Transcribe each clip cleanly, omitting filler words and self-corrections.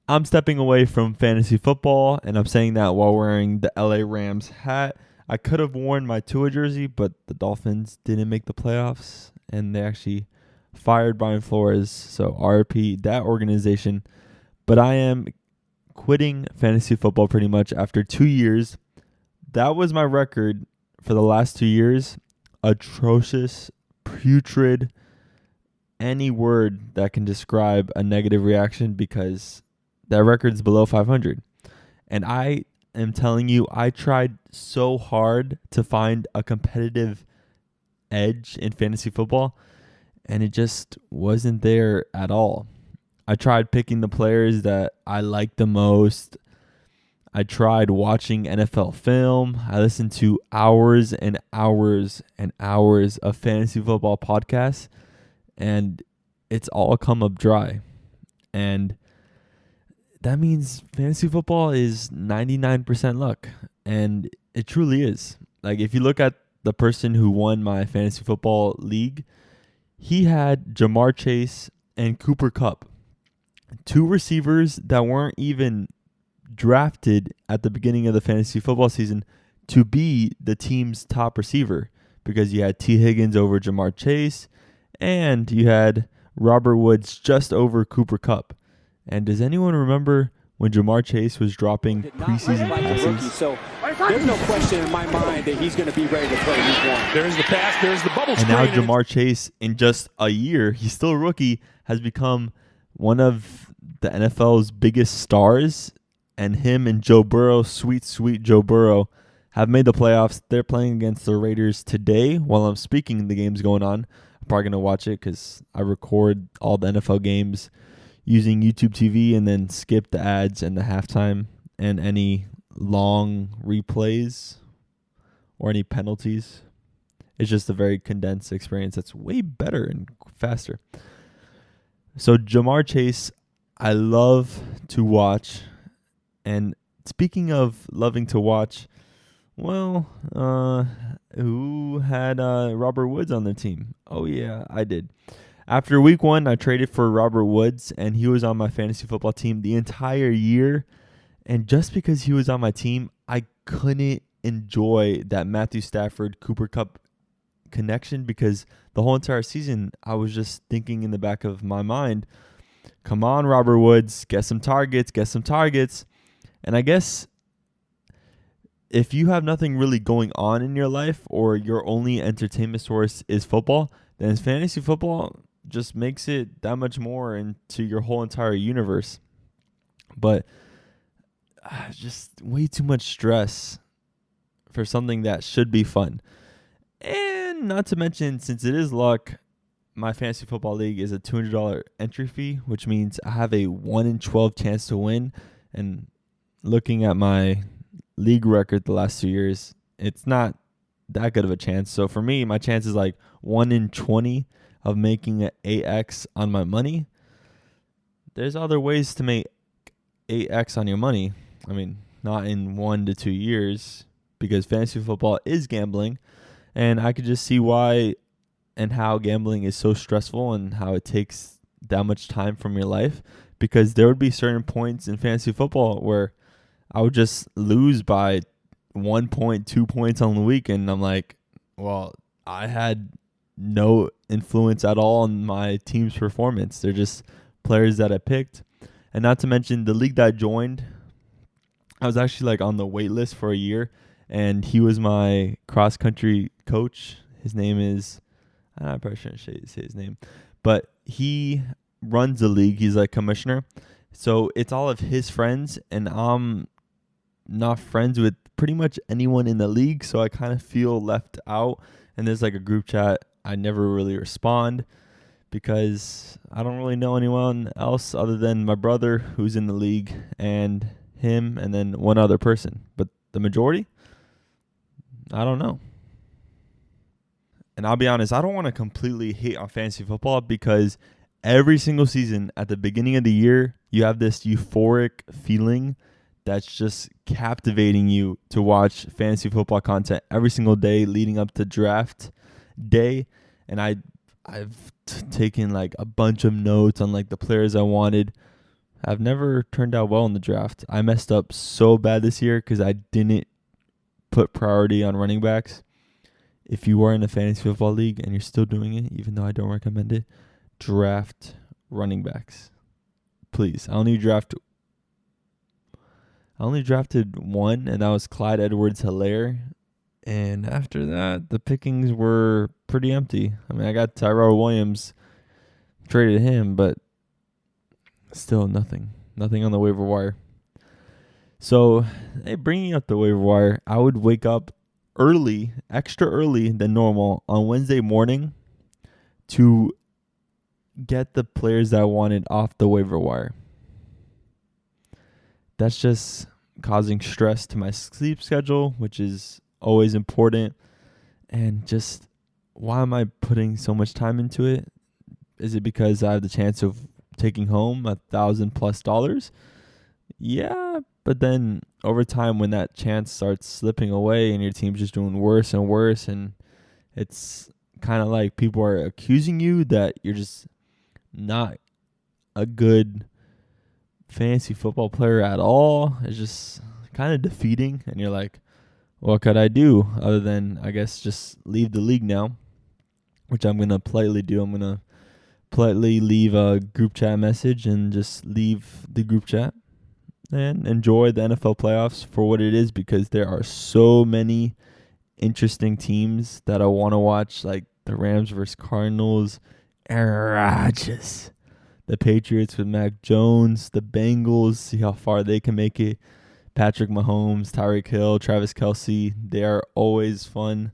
I'm stepping away from fantasy football, and I'm saying that while wearing the LA Rams hat. I could have worn my Tua jersey, but the Dolphins didn't make the playoffs, and they actually fired Brian Flores. So RP that organization. But I am quitting fantasy football pretty much after 2 years. That was my record for the last 2 years. Atrocious, putrid, any word that can describe a negative reaction, because that record's below 500. And I am telling you, I tried so hard to find a competitive edge in fantasy football, and it just wasn't there at all. I tried picking the players that I liked the most. I tried watching NFL film. I listened to hours and hours and hours of fantasy football podcasts, and it's all come up dry. And that means fantasy football is 99% luck, and it truly is. Like, if you look at the person who won my fantasy football league, he had Jamar Chase and Cooper Kupp, two receivers that weren't even drafted at the beginning of the fantasy football season to be the team's top receiver, because you had T. Higgins over Jamar Chase, and you had Robert Woods just over Cooper Kupp. And does anyone remember when Jamar Chase was dropping preseason passes? So there's no question in my mind that he's going to be ready to play week one. There's the pass, there's the bubble screen. And now Jamar Chase, in just a year, he's still a rookie, has become one of the NFL's biggest stars. And him and Joe Burrow, sweet Joe Burrow, have made the playoffs. They're playing against the Raiders today while I'm speaking. The game's going on. I'm probably going to watch it because I record all the NFL games using YouTube TV and then skip the ads and the halftime and any long replays or any penalties. It's just a very condensed experience that's way better and faster. So Jamar Chase, I love to watch. And speaking of loving to watch, well, who had Robert Woods on their team? Oh, yeah, I did. After week one, I traded for Robert Woods, and he was on my fantasy football team the entire year. And just because he was on my team, I couldn't enjoy that Matthew Stafford, Cooper Kupp connection, because the whole entire season, I was just thinking in the back of my mind, come on, Robert Woods, get some targets. And I guess if you have nothing really going on in your life, or your only entertainment source is football, then fantasy football just makes it that much more into your whole entire universe. But just way too much stress for something that should be fun. And not to mention, since it is luck, my fantasy football league is a $200 entry fee, which means I have a 1 in 12 chance to win. And looking at my league record the last 2 years, it's not that good of a chance. So for me, my chance is like 1 in 20 of making an 8x on my money. There's other ways to make 8x on your money. I mean, not in 1 to 2 years, because fantasy football is gambling. And I could just see why and how gambling is so stressful and how it takes that much time from your life, because there would be certain points in fantasy football where I would just lose by 1 point, 2 points on the week. And I'm like, well, I had no influence at all on my team's performance. They're just players that I picked. And not to mention the league that I joined, I was actually like on the wait list for a year, and he was my cross country coach. His name is, I probably shouldn't say his name, but he runs the league. He's like commissioner. So it's all of his friends, and I'm not friends with pretty much anyone in the league. So I kind of feel left out. And there's like a group chat. I never really respond because I don't really know anyone else other than my brother who's in the league and him and then one other person. But the majority, I don't know. And I'll be honest, I don't want to completely hate on fantasy football, because every single season at the beginning of the year, you have this euphoric feeling that's just captivating you to watch fantasy football content every single day leading up to draft day. And I've taken like a bunch of notes on like the players I wanted have never turned out well in the draft. I messed up so bad this year because I didn't put priority on running backs. If you are in a fantasy football league and you're still doing it, even though I don't recommend it, draft running backs. Please. I only drafted one, and that was Clyde Edwards-Helaire. And after that, the pickings were pretty empty. I mean, I got Tyrell Williams, traded him, but still nothing. Nothing on the waiver wire. So, bringing up the waiver wire, I would wake up early, extra early than normal on Wednesday morning to get the players that I wanted off the waiver wire. That's just causing stress to my sleep schedule, which is always important. And just, why am I putting so much time into it? Is it because I have the chance of taking home $1,000+ Yeah, but then over time, when that chance starts slipping away and your team's just doing worse and worse, and it's kind of like people are accusing you that you're just not a good fantasy football player at all, it's just kind of defeating. And you're like, what could I do other than, I guess, just leave the league now, which I'm going to politely do. I'm going to politely leave a group chat message and just leave the group chat and enjoy the NFL playoffs for what it is, because there are so many interesting teams that I want to watch, like the Rams versus Cardinals, Aaron Rodgers, the Patriots with Mac Jones, the Bengals, see how far they can make it, Patrick Mahomes, Tyreek Hill, Travis Kelce. They are always fun.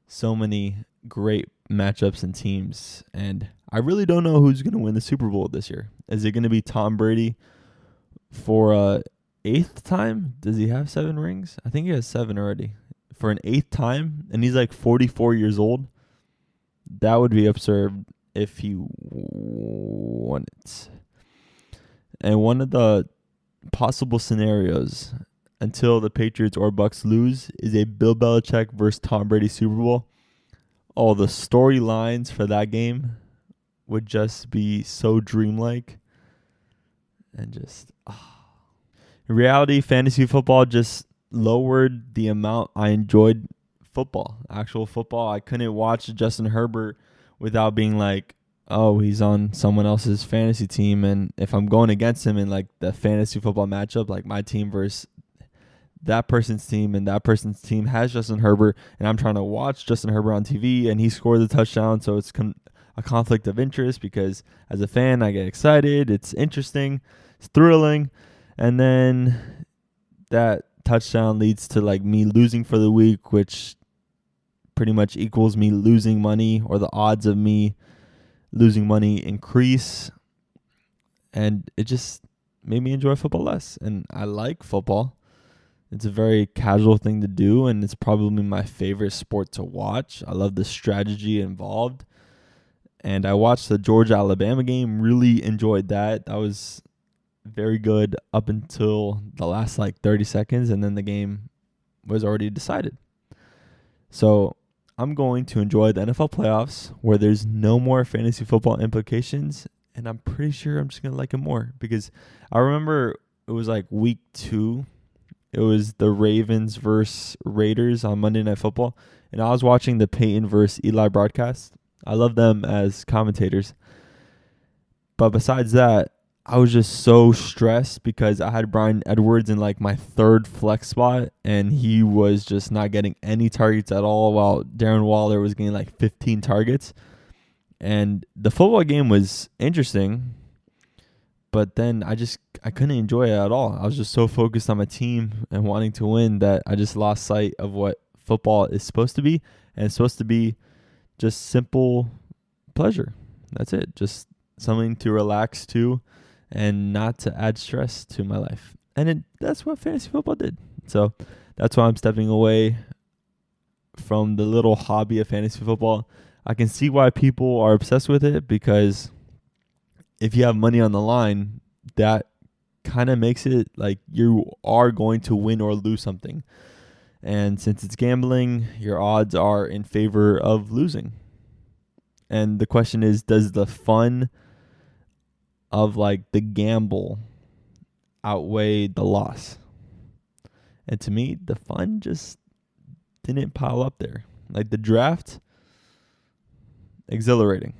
So many great matchups and teams. And I really don't know who's going to win the Super Bowl this year. Is it going to be Tom Brady for 8th time? Does he have 7 rings? I think he has 7 already. For an 8th time, and he's like 44 years old. That would be absurd if he won it. And one of the possible scenarios until the Patriots or Bucks lose is a Bill Belichick versus Tom Brady Super Bowl. Oh, the storylines for that game would just be so dreamlike. And just, in reality, fantasy football just lowered the amount I enjoyed football, actual football. I couldn't watch Justin Herbert without being like, oh, he's on someone else's fantasy team. And if I'm going against him in like the fantasy football matchup, like my team versus that person's team, and that person's team has Justin Herbert, and I'm trying to watch Justin Herbert on TV, and he scored the touchdown, so it's a conflict of interest, because as a fan, I get excited. It's interesting. It's thrilling. And then that touchdown leads to like me losing for the week, which pretty much equals me losing money, or the odds of me losing money increase. And it just made me enjoy football less. And I like football. It's a very casual thing to do, and it's probably my favorite sport to watch. I love the strategy involved. And I watched the Georgia-Alabama game, really enjoyed that. That was very good up until the last like 30 seconds, and then the game was already decided. So I'm going to enjoy the NFL playoffs where there's no more fantasy football implications, and I'm pretty sure I'm just going to like it more, because I remember it was like week 2. It was the Ravens versus Raiders on Monday Night Football, and I was watching the Peyton versus Eli broadcast. I love them as commentators. But besides that, I was just so stressed because I had Bryan Edwards in like my 3rd flex spot, and he was just not getting any targets at all, while Darren Waller was getting like 15 targets. And the football game was interesting, but then I couldn't enjoy it at all. I was just so focused on my team and wanting to win that I just lost sight of what football is supposed to be. And it's supposed to be just simple pleasure. That's it. Just something to relax to and not to add stress to my life. And that's what fantasy football did. So that's why I'm stepping away from the little hobby of fantasy football. I can see why people are obsessed with it, because if you have money on the line, that kind of makes it like you are going to win or lose something. And since it's gambling, your odds are in favor of losing. And the question is, does the fun of like the gamble outweighed the loss. And to me, the fun just didn't pile up there. Like the draft, exhilarating.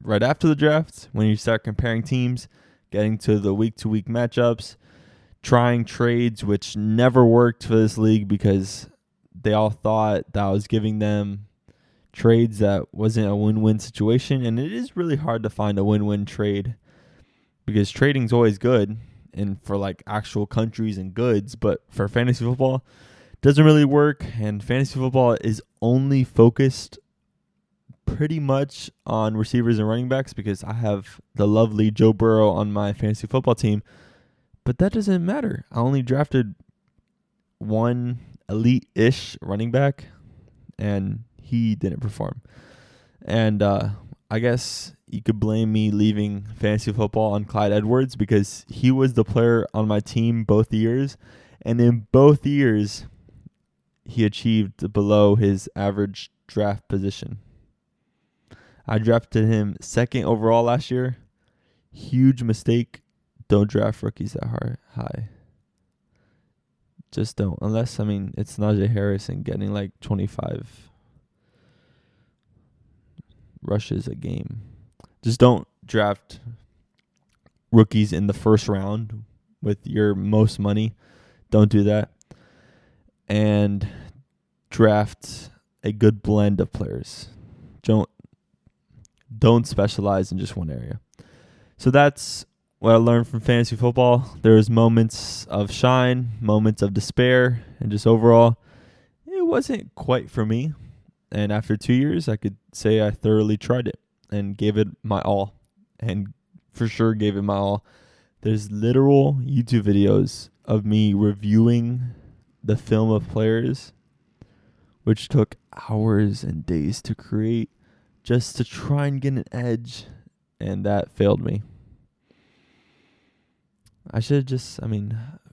Right after the draft, when you start comparing teams, getting to the week-to-week matchups, trying trades, which never worked for this league because they all thought that I was giving them trades that wasn't a win-win situation. And it is really hard to find a win-win trade because trading's always good and for like actual countries and goods, but for fantasy football, it doesn't really work. And fantasy football is only focused pretty much on receivers and running backs because I have the lovely Joe Burrow on my fantasy football team. But that doesn't matter. I only drafted one elite-ish running back, and he didn't perform. And I guess you could blame me leaving fantasy football on Clyde Edwards because he was the player on my team both years. And in both years, he achieved below his average draft position. I drafted him second overall last year. Huge mistake. Don't draft rookies that high. Just don't. Unless, it's Najee Harris and getting like 25 rushes a game. Just don't draft rookies in the first round with your most money. Don't do that. And draft a good blend of players. Don't specialize in just one area. So that's what I learned from fantasy football. There's moments of shine, moments of despair, and just overall, it wasn't quite for me. And after 2 years, I could say I thoroughly tried it and gave it my all. And for sure gave it my all. There's literal YouTube videos of me reviewing the film of players, which took hours and days to create just to try and get an edge, and that failed me. I should have just,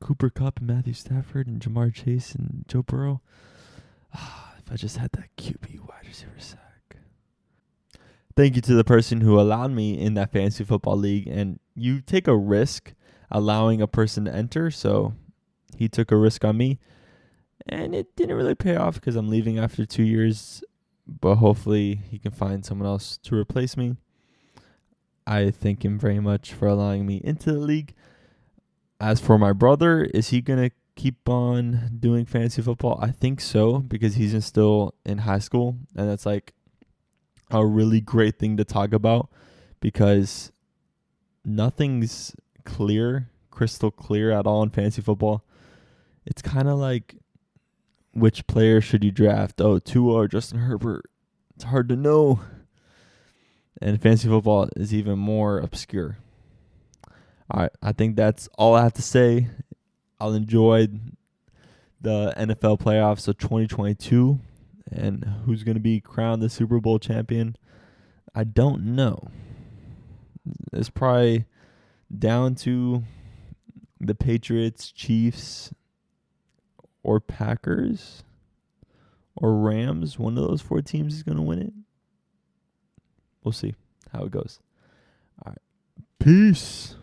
Cooper Kupp and Matthew Stafford and Jamar Chase and Joe Burrow. If I just had that QB wide receiver sack. Thank you to the person who allowed me in that fantasy football league, and you take a risk allowing a person to enter, so he took a risk on me, and it didn't really pay off because I'm leaving after 2 years. But hopefully he can find someone else to replace me. I thank him very much for allowing me into the league. As for my brother, is he going to keep on doing fantasy football? I think so, because he's still in high school. And that's like a really great thing to talk about because nothing's crystal clear at all in fantasy football. It's kind of like, which player should you draft? Oh, Tua or Justin Herbert? It's hard to know. And fantasy football is even more obscure. All right, I think that's all I have to say. I'll enjoy the NFL playoffs of 2022 and who's going to be crowned the Super Bowl champion. I don't know. It's probably down to the Patriots, Chiefs, or Packers, or Rams. One of those 4 teams is going to win it. We'll see how it goes. All right. Peace.